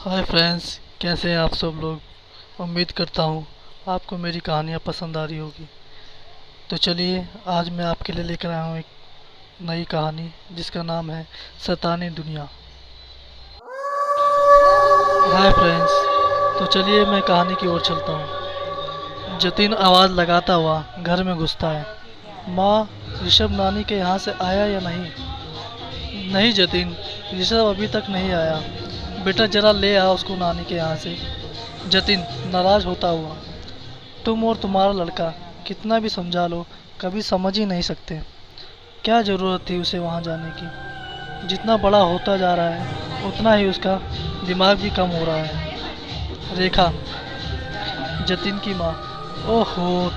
Hi friends, कैसे हैं आप सब लोग। उम्मीद करता हूँ आपको मेरी कहानियाँ पसंद आ रही होगी। तो चलिए, आज मैं आपके लिए लेकर आया हूँ एक नई कहानी जिसका नाम है शैतानी दुनिया। हाय फ्रेंड्स, तो चलिए मैं कहानी की ओर चलता हूँ। जतिन आवाज़ लगाता हुआ घर में घुसता है। माँ, ऋषभ नानी के यहाँ से आया या नहीं? नहीं जतिन, ऋषभ अभी तक नहीं आया। बेटा जरा ले आ उसको नानी के यहाँ से। जतिन नाराज होता हुआ, तुम और तुम्हारा लड़का कितना भी समझा लो, कभी समझ ही नहीं सकते। क्या ज़रूरत थी उसे वहाँ जाने की। जितना बड़ा होता जा रहा है उतना ही उसका दिमाग भी कम हो रहा है। रेखा, जतिन की माँ। ओहो,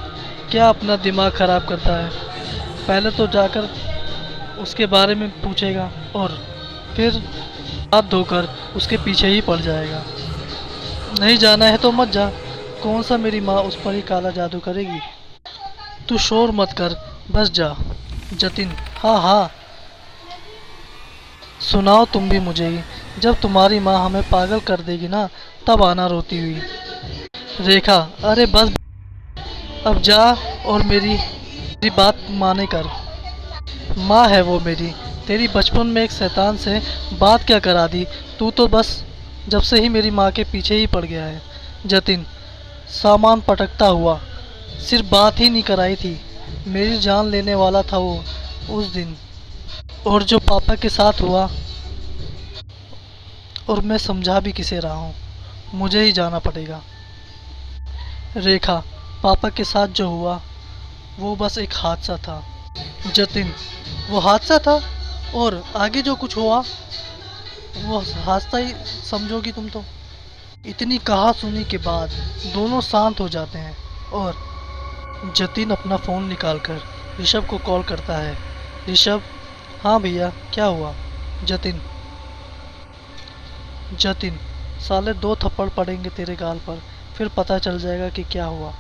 क्या अपना दिमाग ख़राब करता है। पहले तो जाकर उसके बारे में पूछेगा और फिर हाथ धोकर उसके पीछे ही पड़ जाएगा। नहीं जाना है तो मत जा। कौन सा मेरी माँ उस पर ही काला जादू करेगी। तू शोर मत कर, बस जा। जतिन, हाँ हाँ, सुनाओ तुम भी मुझे ही। जब तुम्हारी माँ हमें पागल कर देगी ना, तब आना रोती हुई। रेखा, अरे बस, अब जा और मेरी बात माने कर। माँ है वो मेरी। तेरी बचपन में एक शैतान से बात क्या करा दी। तू तो बस जब से ही मेरी माँ के पीछे ही पड़ गया है। जतिन सामान पटकता हुआ, सिर्फ बात ही नहीं कराई थी, मेरी जान लेने वाला था वो उस दिन। और जो पापा के साथ हुआ, और मैं समझा भी किसे रहा हूँ, मुझे ही जाना पड़ेगा। रेखा, पापा के साथ जो हुआ वो बस एक हादसा था। जतिन, वो हादसा था और आगे जो कुछ हुआ वो हादसा ही समझोगी तुम तो। इतनी कहा सुनी के बाद दोनों शांत हो जाते हैं और जतिन अपना फ़ोन निकालकर ऋषभ को कॉल करता है। ऋषभ, हाँ भैया, क्या हुआ? जतिन, जतिन, साले 2 थप्पड़ पड़ेंगे तेरे गाल पर, फिर पता चल जाएगा कि क्या हुआ।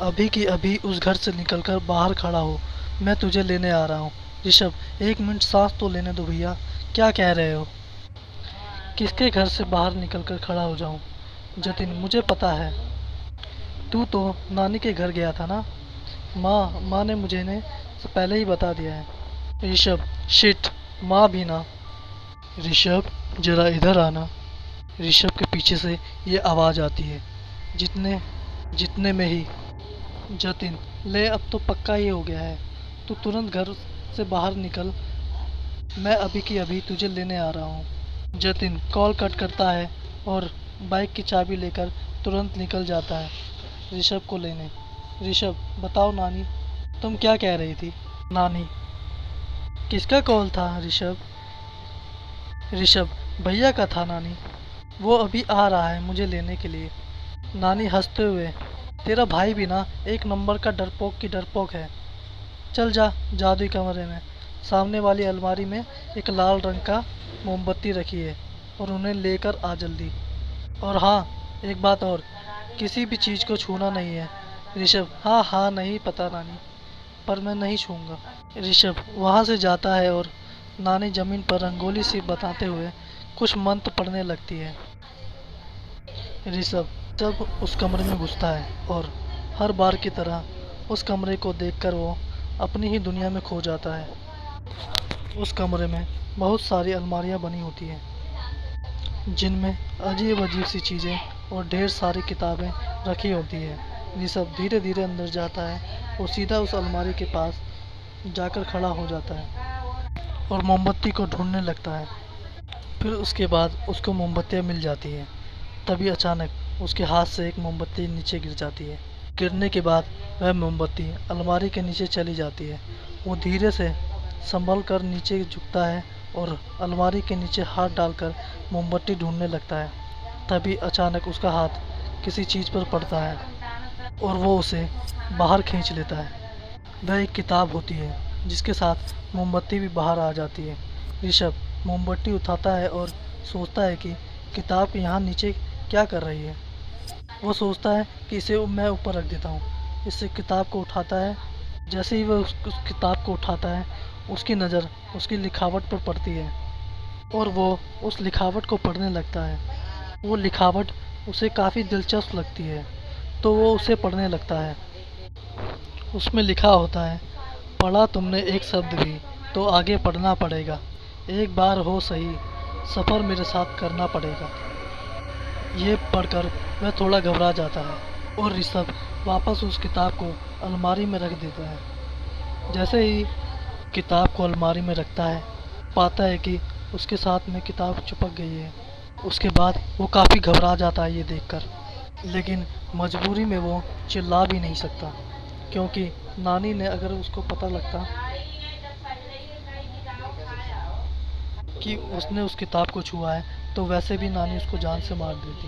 अभी की अभी उस घर से निकलकर बाहर खड़ा हो, मैं तुझे लेने आ रहा हूँ। ऋषभ, 1 मिनट सांस तो लेने दो भैया, क्या कह रहे हो? किसके घर से बाहर निकलकर खड़ा हो जाऊँ? जतिन, मुझे पता है, तू तो नानी के घर गया था ना। माँ ने मुझे ने पहले ही बता दिया है। ऋषभ, शिट, माँ भी ना। ऋषभ, जरा इधर आना। ऋषभ के पीछे से ये आवाज़ आती है। जितने जितने में ही जतिन, ले अब तो पक्का ही हो गया है, तू तुरंत घर से बाहर निकल, मैं अभी की अभी तुझे लेने आ रहा हूँ। जतिन कॉल कट करता है और बाइक की चाबी लेकर तुरंत निकल जाता है ऋषभ को लेने। ऋषभ, बताओ नानी, तुम क्या कह रही थी? नानी, किसका कॉल था ऋषभ? ऋषभ, भैया का था नानी, वो अभी आ रहा है मुझे लेने के लिए। नानी हंसते हुए, तेरा भाई भी ना एक नंबर का डरपोक की डरपोक है। चल जा जादुई कमरे में। सामने वाली अलमारी में एक लाल रंग का मोमबत्ती रखी है और उन्हें लेकर आ जल्दी। और हाँ, एक बात और, किसी भी चीज़ को छूना नहीं है। ऋषभ, हाँ हाँ, नहीं पता नानी, पर मैं नहीं छूऊंगा। ऋषभ वहाँ से जाता है और नानी जमीन पर रंगोली सी बताते हुए कुछ मंत्र पढ़ने लगती है। ऋषभ जब उस कमरे में घुसता है और हर बार की तरह उस कमरे को देखकर वो अपनी ही दुनिया में खो जाता है। उस कमरे में बहुत सारी अलमारियां बनी होती हैं जिनमें अजीब अजीब सी चीज़ें और ढेर सारी किताबें रखी होती हैं। ऋषभ धीरे धीरे अंदर जाता है और सीधा उस अलमारी के पास जाकर खड़ा हो जाता है और मोमबत्ती को ढूंढने लगता है। फिर उसके बाद उसको मोमबत्तियाँ मिल जाती हैं। तभी अचानक उसके हाथ से एक मोमबत्ती नीचे गिर जाती है। गिरने के बाद वह मोमबत्ती अलमारी के नीचे चली जाती है। वो धीरे से संभल कर नीचे झुकता है और अलमारी के नीचे हाथ डालकर मोमबत्ती ढूंढने लगता है। तभी अचानक उसका हाथ किसी चीज़ पर पड़ता है और वो उसे बाहर खींच लेता है। वह एक किताब होती है जिसके साथ मोमबत्ती भी बाहर आ जाती है। ऋषभ मोमबत्ती उठाता है और सोचता है कि किताब यहाँ नीचे क्या कर रही है। वो सोचता है कि इसे मैं ऊपर रख देता हूँ। इससे किताब को उठाता है। जैसे ही वह उस किताब को उठाता है, उसकी नज़र उसकी लिखावट पर पड़ती है और वो उस लिखावट को पढ़ने लगता है। वो लिखावट उसे काफ़ी दिलचस्प लगती है, तो वो उसे पढ़ने लगता है। उसमें लिखा होता है, पढ़ा तुमने एक शब्द भी, तो आगे पढ़ना पड़ेगा। एक बार हो सही, सफ़र मेरे साथ करना पड़ेगा। ये पढ़कर वह थोड़ा घबरा जाता है और ऋषभ वापस उस किताब को अलमारी में रख देता है। जैसे ही किताब को अलमारी में रखता है, पाता है कि उसके साथ में किताब चिपक गई है। उसके बाद वो काफ़ी घबरा जाता है ये देखकर, लेकिन मजबूरी में वो चिल्ला भी नहीं सकता, क्योंकि नानी ने अगर उसको पता लगता कि उसने उस किताब को छुआ है तो वैसे भी नानी उसको जान से मार देती।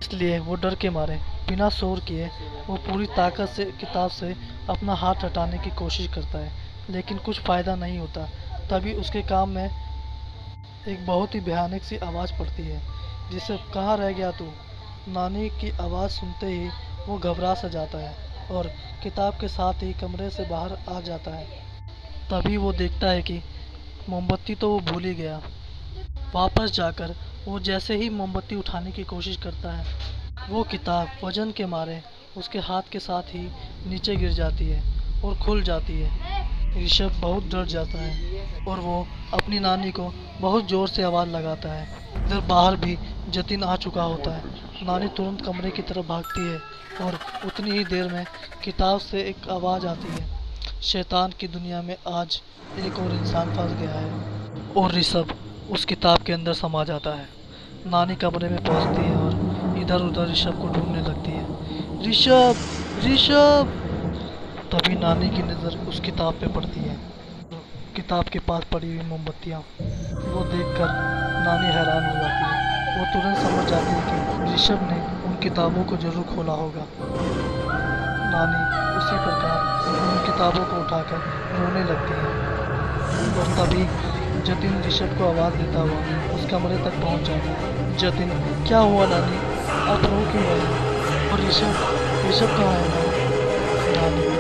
इसलिए वो डर के मारे बिना शोर किए वो पूरी ताकत से किताब से अपना हाथ हटाने की कोशिश करता है, लेकिन कुछ फ़ायदा नहीं होता। तभी उसके कान में एक बहुत ही भयानक सी आवाज़ पड़ती है, जिससे कहाँ रह गया तू। नानी की आवाज़ सुनते ही वो घबरा सा जाता है और किताब के साथ ही कमरे से बाहर आ जाता है। तभी वो देखता है कि मोमबत्ती तो वो भूल ही गया। वापस जाकर वो जैसे ही मोमबत्ती उठाने की कोशिश करता है, वो किताब वजन के मारे उसके हाथ के साथ ही नीचे गिर जाती है और खुल जाती है। ऋषभ बहुत डर जाता है और वो अपनी नानी को बहुत ज़ोर से आवाज़ लगाता है। इधर बाहर भी जतिन आ चुका होता है। नानी तुरंत कमरे की तरफ भागती है और उतनी ही देर में किताब से एक आवाज़ आती है, शैतान की दुनिया में आज एक और इंसान फंस गया है। और ऋषभ उस किताब के अंदर समा जाता है। नानी कमरे में पहुंचती है और इधर उधर ऋषभ को ढूंढने लगती है। ऋषभ, ऋषभ! तभी नानी की नज़र उस किताब पे पड़ती है, किताब के पास पड़ी हुई मोमबत्तियाँ। वो देखकर नानी हैरान हो जाती है। वो तुरंत समझ जाती है कि ऋषभ ने उन किताबों को जरूर खोला होगा। नानी उसी प्रकार उन किताबों को उठाकर रोने लगती है और तभी जतिन ऋषभ को आवाज़ देता हुआ उस कमरे तक पहुंच जाता है। जतिन, क्या हुआ नानी, आप रो क्यों रहे? और ऋषभ, ऋषभ कहाँ है नानी?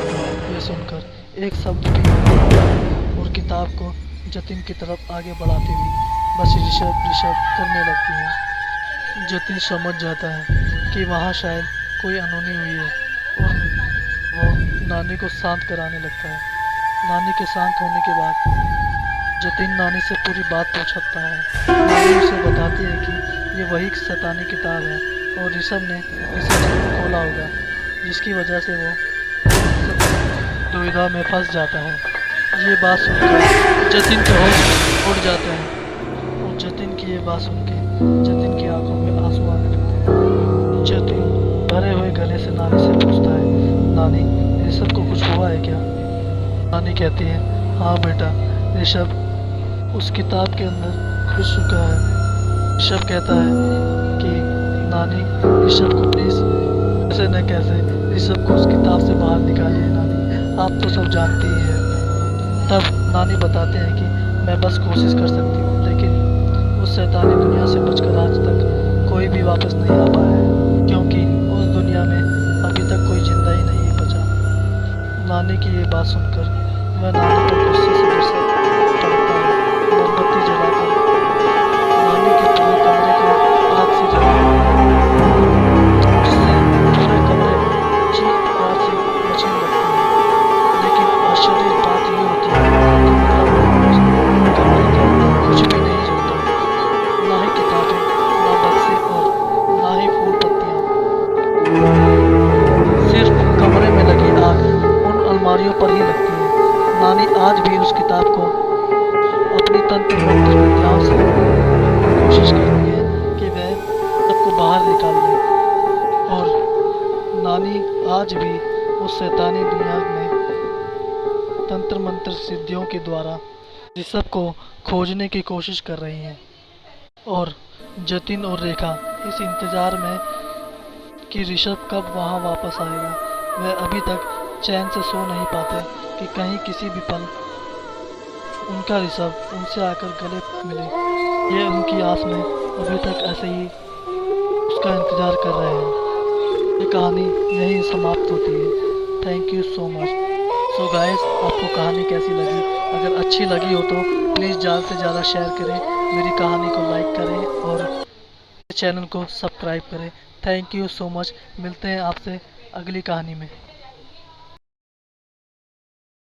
ये सुनकर एक शब्द भी नहीं बोलती और किताब को जतिन की तरफ आगे बढ़ाती हुई बस ऋषभ ऋषभ करने लगती है। जतिन समझ जाता है कि वहाँ शायद कोई अनहोनी हुई है और वो नानी को शांत कराने लगता है। नानी के शांत होने के बाद जतिन नानी से पूरी बात पूछता है। नानी उसे बताती है कि ये वही शैतानी किताब है और ऋषभ ने इसे जरूर खोला होगा, जिसकी वजह से वो दुविधा में फंस जाता है। ये बात सुनकर जतिन के होश उड़ जाते हैं और जतिन की ये बात सुन के जतिन की आंखों में आंसू आने लगते हैं। जतिन भरे हुए गले से नानी से पूछता है, नानी, ऋषभ को कुछ हुआ है क्या? नानी कहती है, हाँ बेटा, ऋषभ उस किताब के अंदर घुस चुका है। ऋषभ कहता है कि नानी, ऋषभ को प्लीज़ कैसे न कैसे ऋषभ को उस किताब से बाहर निकालिए नानी, आप तो सब जानती ही है। तब नानी बताते हैं कि मैं बस कोशिश कर सकती हूँ, लेकिन उस शैतानी दुनिया से बचकर आज तक कोई भी वापस नहीं आ पाया है, क्योंकि उस दुनिया में अभी तक कोई जिंदा ही नहीं बचा। नानी की ये बात सुनकर वह नानी पर गुस्से से गुस्सा पड़ता है। मोमबत्ती जलाकर नानी के पूरे कमरे को आग से जला देता है, जिससे पूरे कमरे में चीख पुकार से मचने लगती है। लेकिन आश्चर्य की बात ये होती है कि कमरे के अंदर कुछ भी नहीं जलता, ना ही किताबें, ना बक्से और ना ही फूल पत्तियाँ। सिर्फ कमरे में लगी आग उन अलमारियों पर ही लगती है। नानी आज भी उस किताब को अपनी तंत्र मंत्र में ध्यान से कोशिश करती है कि वह सबको बाहर निकाल ले, और नानी आज भी उस शैतानी दुनिया में तंत्र मंत्र सिद्धियों के द्वारा ऋषभ को खोजने की कोशिश कर रही हैं। और जतिन और रेखा इस इंतज़ार में कि ऋषभ कब वहाँ वापस आएगा, वह अभी तक चैन से सो नहीं पाते कि कहीं किसी भी पल उनका ऋषभ उनसे आकर गले मिले। ये उनकी आस में अभी तक ऐसे ही उसका इंतज़ार कर रहे हैं। ये कहानी यहीं समाप्त होती है। Thank you so much. So guys, आपको कहानी कैसी लगी? अगर अच्छी लगी हो तो प्लीज़ ज़्यादा से ज़्यादा शेयर करें, मेरी कहानी को लाइक करें और चैनल को सब्सक्राइब करें। Thank you so much. मिलते हैं आपसे अगली कहानी में।